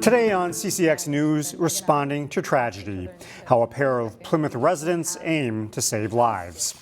Today on CCX News, responding to tragedy, how a pair of Plymouth residents aim to save lives.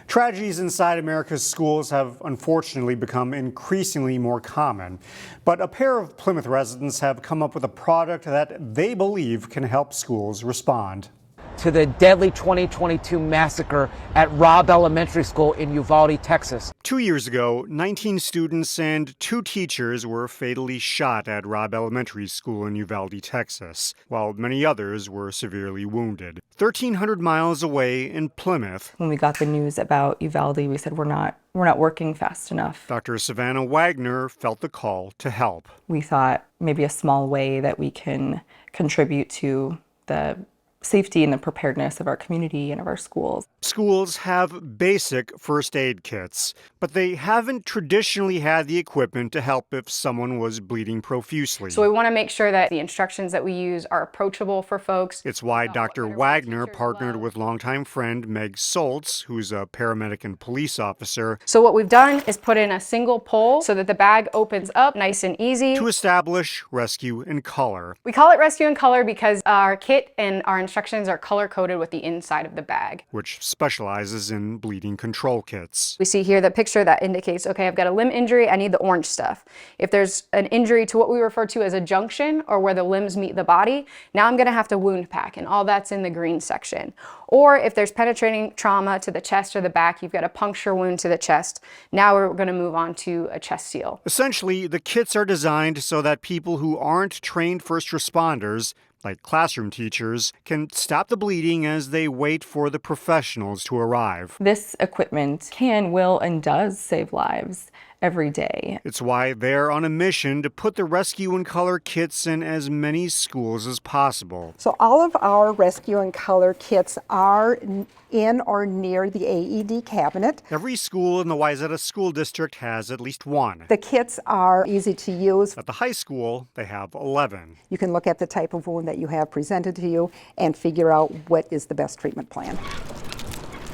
Tragedies inside America's schools have unfortunately become increasingly more common, but a pair of Plymouth residents have come up with a product that they believe can help schools respond to the deadly 2022 massacre at Robb Elementary School in Uvalde, Texas. 2 years ago, 19 students and 2 teachers were fatally shot at Robb Elementary School in Uvalde, Texas, while many others were severely wounded. 1,300 miles away in Plymouth. When we got the news about Uvalde, we said, we're not working fast enough. Dr. Savannah Wagner felt the call to help. We thought maybe a small way that we can contribute to the safety and the preparedness of our community and of our schools. Schools have basic first aid kits, but they haven't traditionally had the equipment to help if someone was bleeding profusely. So we want to make sure that the instructions that we use are approachable for folks. It's why Dr. Wagner partnered with longtime friend Meg Soltz, who's a paramedic and police officer. So what we've done is put in a single pole so that the bag opens up nice and easy. To establish Rescue in Color. We call it Rescue in Color because our kit and our instructions are color-coded with the inside of the bag, which specializes in bleeding control kits. We see here the picture that indicates, okay, I've got a limb injury, I need the orange stuff. If there's an injury to what we refer to as a junction, or where the limbs meet the body, now I'm gonna have to wound pack, and all that's in the green section. Or if there's penetrating trauma to the chest or the back, you've got a puncture wound to the chest, now we're gonna move on to a chest seal. Essentially, the kits are designed so that people who aren't trained first responders, like classroom teachers, can stop the bleeding as they wait for the professionals to arrive. This equipment can, will, and does save lives every day. It's why they're on a mission to put the Rescue in Color kits in as many schools as possible. So all of our Rescue in Color kits are in or near the AED cabinet. Every school in the Wayzata School District has at least one. The kits are easy to use. At the high school, they have 11. You can look at the type of wound that you have presented to you and figure out what is the best treatment plan.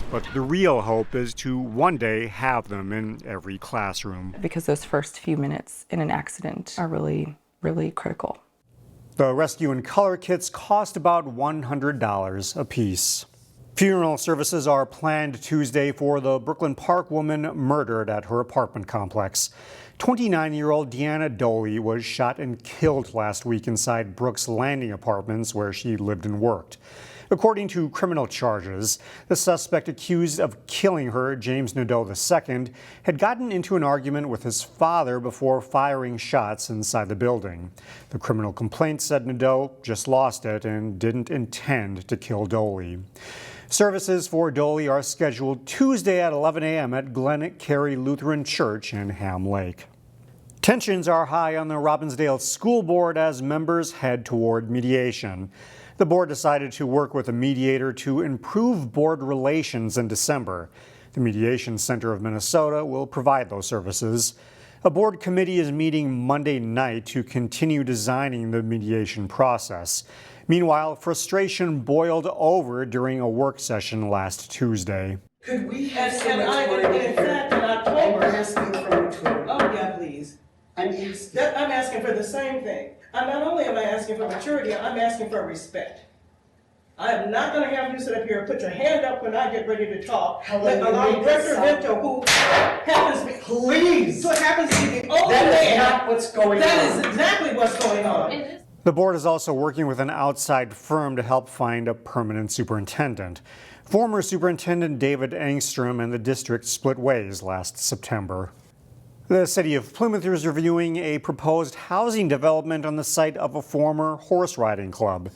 But the real hope is to one day have them in every classroom. Because those first few minutes in an accident are really, really critical. The Rescue in Color kits cost about $100 a piece. Funeral services are planned Tuesday for the Brooklyn Park woman murdered at her apartment complex. 29-year-old Deanna Doley was shot and killed last week inside Brooks Landing Apartments, where she lived and worked. According to criminal charges, the suspect accused of killing her, James Nadeau II, had gotten into an argument with his father before firing shots inside the building. The criminal complaint said Nadeau just lost it and didn't intend to kill Doley. Services for Doley are scheduled Tuesday at 11 a.m. at Glen Cary Lutheran Church in Ham Lake. Tensions are high on the Robbinsdale School Board as members head toward mediation. The board decided to work with a mediator to improve board relations in December. The Mediation Center of Minnesota will provide those services. A board committee is meeting Monday night to continue designing the mediation process. Meanwhile, frustration boiled over during a work session last Tuesday. Could we have some I'm asking for maturity. Oh, yeah, please. I'm asking for the same thing. And not only am I asking for maturity, I'm asking for respect. I am not going to have you sit up here and put your hand up when I get ready to talk. Allow Director Vento, who happens to be, please. So it happens to be the only that man. Is not what's going that on. That is exactly what's going on. The board is also working with an outside firm to help find a permanent superintendent. Former Superintendent David Engstrom and the district split ways last September. The city of Plymouth is reviewing a proposed housing development on the site of a former horse riding club.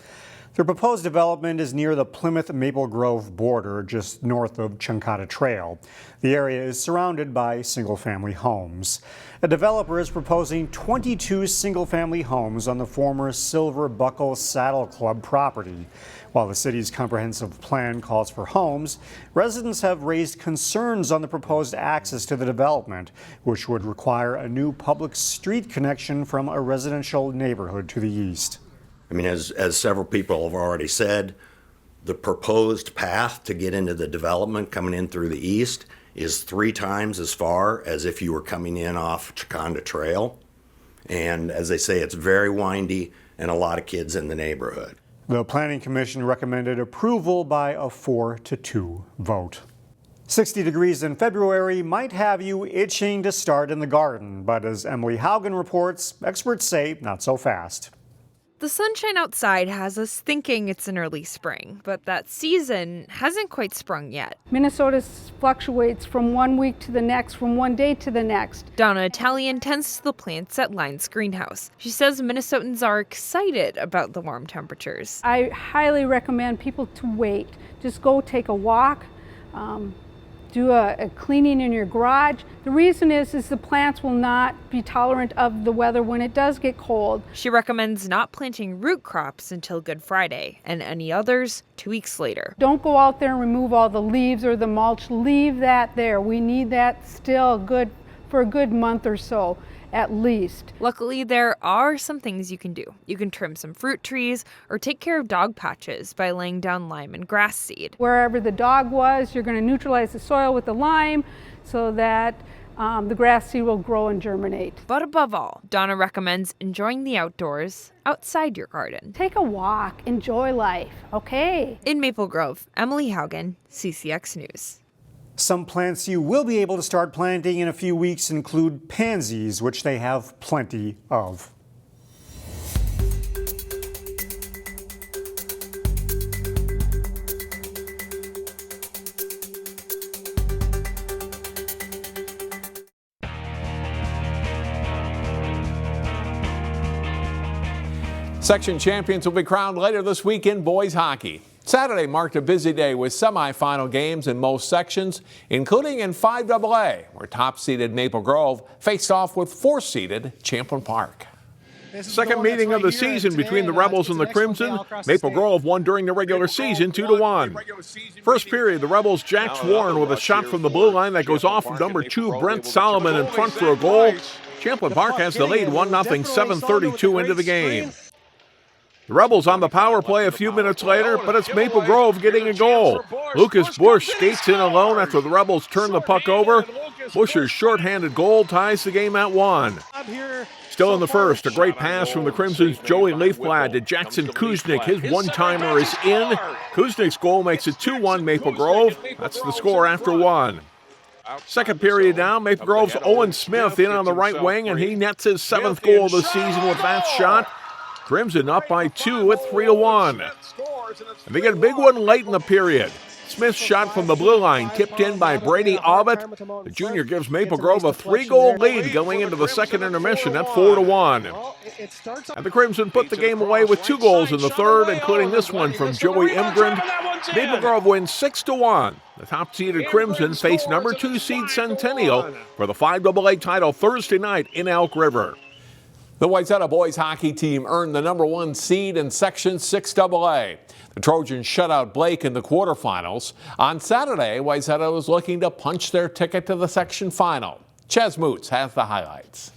The proposed development is near the Plymouth-Maple Grove border, just north of Chunkata Trail. The area is surrounded by single-family homes. A developer is proposing 22 single-family homes on the former Silver Buckle Saddle Club property. While the city's comprehensive plan calls for homes, residents have raised concerns on the proposed access to the development, which would require a new public street connection from a residential neighborhood to the east. I mean, as several people have already said, the proposed path to get into the development coming in through the east is 3 times as far as if you were coming in off Chunkata Trail. And as they say, it's very windy and a lot of kids in the neighborhood. The Planning Commission recommended approval by a 4-2 vote. 60 degrees in February might have you itching to start in the garden, but as Emily Haugen reports, experts say not so fast. The sunshine outside has us thinking it's an early spring, but that season hasn't quite sprung yet. Minnesota fluctuates from one week to the next, from one day to the next. Donna Italian tends to the plants at Lyons Greenhouse. She says Minnesotans are excited about the warm temperatures. I highly recommend people to wait. Just go take a walk, do a cleaning in your garage. The reason is the plants will not be tolerant of the weather when it does get cold. She recommends not planting root crops until Good Friday, and any others 2 weeks later. Don't go out there and remove all the leaves or the mulch. Leave that there. We need that still good for a good month or so, at least. Luckily, there are some things you can do. You can trim some fruit trees or take care of dog patches by laying down lime and grass seed. Wherever the dog was, you're going to neutralize the soil with the lime so that the grass seed will grow and germinate. But above all, Donna recommends enjoying the outdoors outside your garden. Take a walk, enjoy life, okay? In Maple Grove, Emily Haugen, CCX News. Some plants you will be able to start planting in a few weeks include pansies, which they have plenty of. Section champions will be crowned later this week in boys hockey. Saturday marked a busy day with semifinal games in most sections, including in 5AA, where top-seeded Maple Grove faced off with 4th-seeded Champlin Park. Second meeting of the season between the Rebels and the Crimson. Maple Grove won during the regular season 2-1. First period, the Rebels jacked Warren with a shot from the blue line that goes off of number 2 Brent Solomon in front for a goal. Champlin Park has the lead 1-0, 7:32 into the game. The Rebels on the power play a few minutes later, but it's Maple Grove getting a goal. Lucas Bush skates in alone after the Rebels turn the puck over. Bush's shorthanded goal ties the game at 1. Still in the first, a great pass from the Crimson's Joey Leafblad to Jackson Kuznick. His one-timer is in. Kuznick's goal makes it 2-1 Maple Grove. That's the score after 1. Second period now, Maple Grove's Owen Smith in on the right wing, and he nets his 7th goal of the season with that shot. Crimson up by 2 at 3-1. And they get a big one late in the period. Smith's shot from the blue line tipped in by Brady Abbott. The junior gives Maple Grove a 3-goal lead going into the second intermission at 4-1. And the Crimson put the game away with 2 goals in the third, including this one from Joey Imgrind. Maple Grove wins 6-1. The top-seeded Crimson face number 2 seed Centennial for the 5AA title Thursday night in Elk River. The Wayzata boys hockey team earned the number 1 seed in Section 6AA. The Trojans shut out Blake in the quarterfinals. On Saturday, Wayzata was looking to punch their ticket to the section final. Ches Moots has the highlights.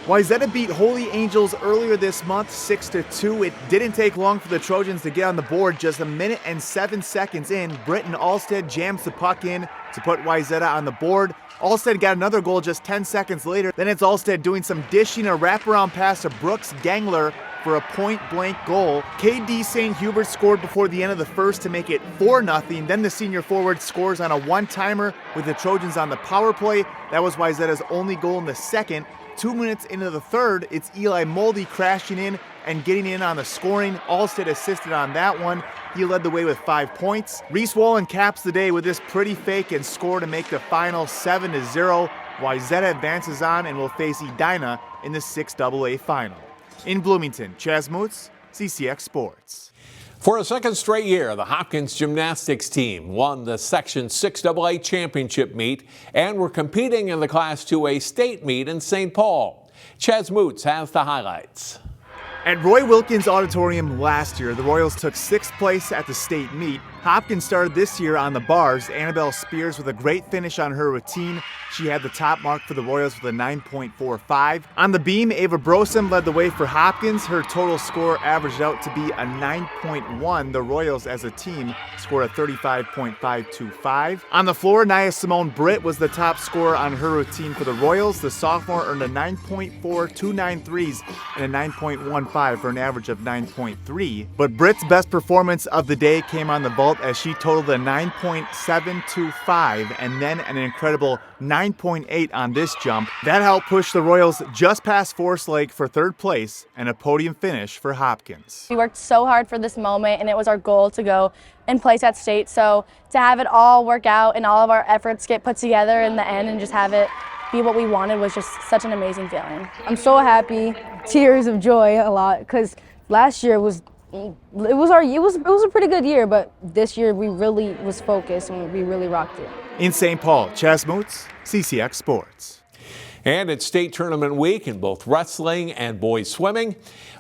Wayzata beat Holy Angels earlier this month 6-2. It didn't take long for the Trojans to get on the board. Just 1 minute and 7 seconds in, Britton Alstead jams the puck in to put Wayzata on the board. Alstead got another goal just 10 seconds later. Then it's Alstead doing some dishing, a wraparound pass to Brooks Gangler for a point-blank goal. KD St. Hubert scored before the end of the first to make it 4-0. Then the senior forward scores on a one-timer with the Trojans on the power play. That was Wayzata's only goal in the second. 2 minutes into the third, it's Eli Moldy crashing in and getting in on the scoring. Alstead assisted on that one. He led the way with 5 points. Reese Wallen caps the day with this pretty fake and score to make the final 7-0. Wayzata advances on and will face Edina in the 6AA final. In Bloomington, Chaz Moots, CCX Sports. For a second straight year, the Hopkins Gymnastics team won the Section 6AA championship meet and were competing in the Class 2A state meet in St. Paul. Chaz Moots has the highlights. At Roy Wilkins Auditorium last year, the Royals took 6th place at the state meet. Hopkins started this year on the bars. Annabelle Spears with a great finish on her routine. She had the top mark for the Royals with a 9.45. On the beam, Ava Brosem led the way for Hopkins. Her total score averaged out to be a 9.1. The Royals as a team scored a 35.525. On the floor, Nia Simone Britt was the top scorer on her routine for the Royals. The sophomore earned a 9.4, 2 threes, and a 9.15 for an average of 9.3. But Britt's best performance of the day came on the vault as she totaled a 9.725 and then an incredible 9.8 on this jump. That helped push the Royals just past Forest Lake for third place and a podium finish for Hopkins. We worked so hard for this moment, and it was our goal to go and place at state. So to have it all work out and all of our efforts get put together in the end and just have it be what we wanted was just such an amazing feeling. I'm so happy, tears of joy a lot, because last year was a pretty good year, but this year we really was focused and we really rocked it. In St. Paul, Chas Moots, CCX Sports. And it's state tournament week in both wrestling and boys swimming.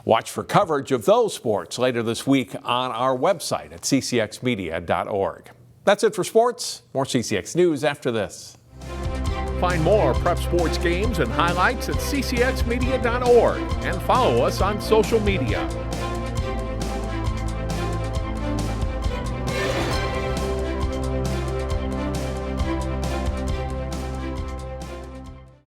Watch for coverage of those sports later this week on our website at ccxmedia.org. That's it for sports. More CCX News after this. Find more prep sports games and highlights at ccxmedia.org and follow us on social media.